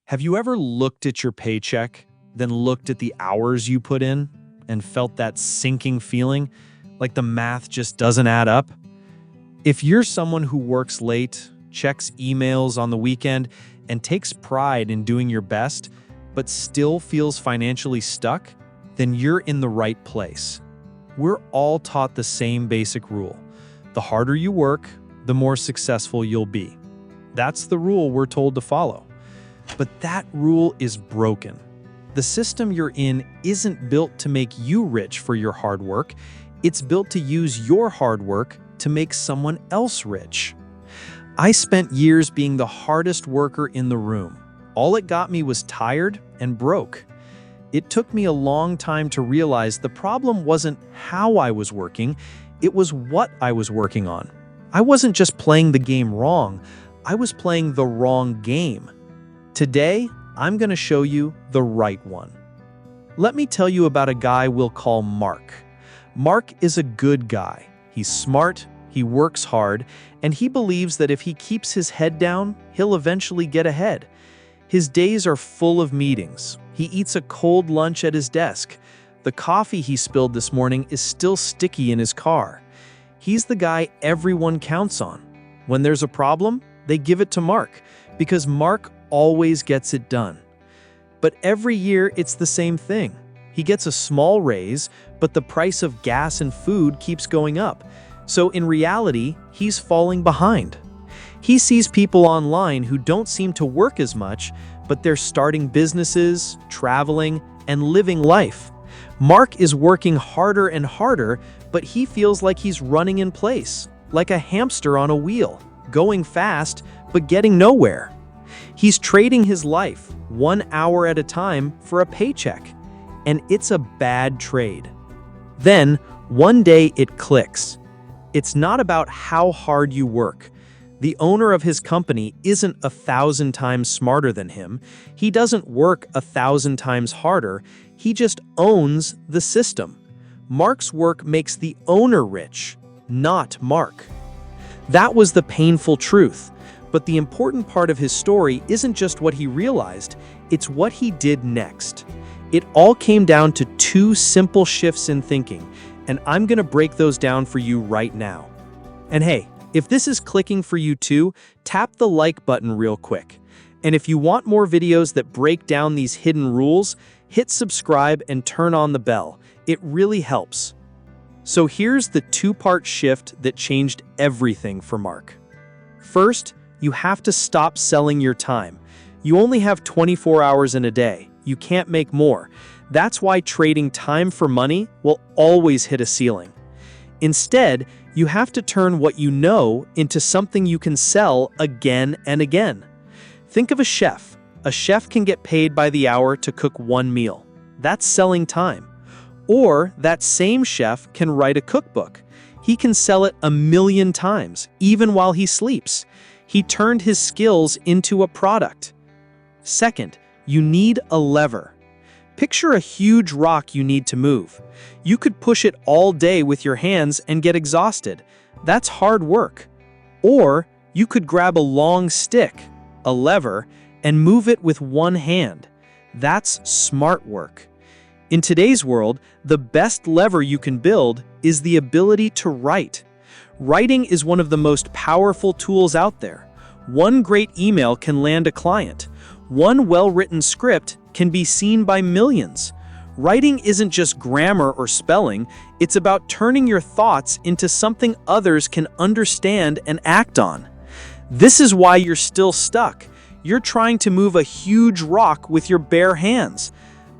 Have you ever looked at your paycheck, then looked at the hours you put in, and felt that sinking feeling, like the math just doesn't add up? If you're someone who works late, checks emails on the weekend, and takes pride in doing your best, but still feels financially stuck, then you're in the right place. We're all taught the same basic rule. The harder you work, the more successful you'll be. That's the rule we're told to follow. But that rule is broken. The system you're in isn't built to make you rich for your hard work. It's built to use your hard work to make someone else rich. I spent years being the hardest worker in the room. All it got me was tired and broke. It took me a long time to realize the problem wasn't how I was working, it was what I was working on. I wasn't just playing the game wrong, I was playing the wrong game. Today, I'm going to show you the right one. Let me tell you about a guy we'll call Mark. Mark is a good guy. He's smart, he works hard, and he believes that if he keeps his head down, he'll eventually get ahead. His days are full of meetings. He eats a cold lunch at his desk. The coffee he spilled this morning is still sticky in his car. He's the guy everyone counts on. When there's a problem, they give it to Mark, because Mark always gets it done. But every year it's the same thing. He gets a small raise, but the price of gas and food keeps going up. So in reality, he's falling behind. He sees people online who don't seem to work as much, but they're starting businesses, traveling, and living life. Mark is working harder and harder, but he feels like he's running in place, like a hamster on a wheel, going fast, but getting nowhere. He's trading his life 1 hour at a time for a paycheck, and it's a bad trade. Then, one day it clicks. It's not about how hard you work. The owner of his company isn't 1,000 times smarter than him. He doesn't work 1,000 times harder. He just owns the system. Mark's work makes the owner rich, not Mark. That was the painful truth. But the important part of his story isn't just what he realized, it's what he did next. It all came down to 2 simple shifts in thinking, and I'm going to break those down for you right now. And hey, if this is clicking for you too, tap the like button real quick. And if you want more videos that break down these hidden rules, hit subscribe and turn on the bell. It really helps. So here's the 2-part shift that changed everything for Mark. First, you have to stop selling your time. You only have 24 hours in a day. You can't make more. That's why trading time for money will always hit a ceiling. Instead, you have to turn what you know into something you can sell again and again. Think of a chef. A chef can get paid by the hour to cook one meal. That's selling time. Or that same chef can write a cookbook. He can sell it 1,000,000 times, even while he sleeps. He turned his skills into a product. Second, you need a lever. Picture a huge rock you need to move. You could push it all day with your hands and get exhausted. That's hard work. Or you could grab a long stick, a lever, and move it with one hand. That's smart work. In today's world, the best lever you can build is the ability to write. Writing is one of the most powerful tools out there. One great email can land a client. One well-written script can be seen by millions. Writing isn't just grammar or spelling, it's about turning your thoughts into something others can understand and act on. This is why you're still stuck. You're trying to move a huge rock with your bare hands.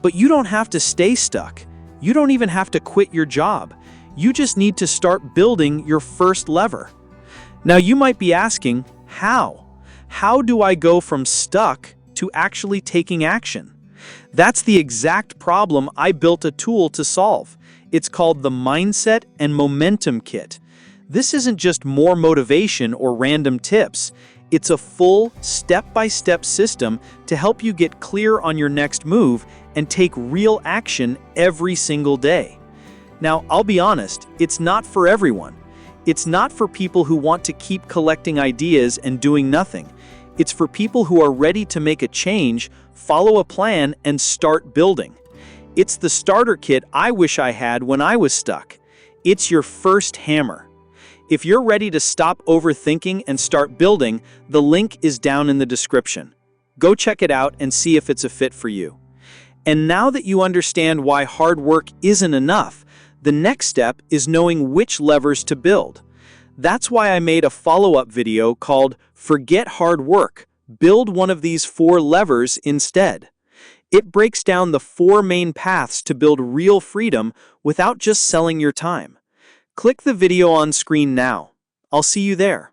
But you don't have to stay stuck. You don't even have to quit your job. You just need to start building your first lever. Now you might be asking, how? How do I go from stuck to actually taking action? That's the exact problem I built a tool to solve. It's called the Mindset and Momentum Kit. This isn't just more motivation or random tips. It's a full, step-by-step system to help you get clear on your next move and take real action every single day. Now, I'll be honest, it's not for everyone. It's not for people who want to keep collecting ideas and doing nothing. It's for people who are ready to make a change, follow a plan, and start building. It's the starter kit I wish I had when I was stuck. It's your first hammer. If you're ready to stop overthinking and start building, the link is down in the description. Go check it out and see if it's a fit for you. And now that you understand why hard work isn't enough, the next step is knowing which levers to build. That's why I made a follow-up video called Forget Hard Work, Build One of These 4 Levers Instead. It breaks down the 4 main paths to build real freedom without just selling your time. Click the video on screen now. I'll see you there.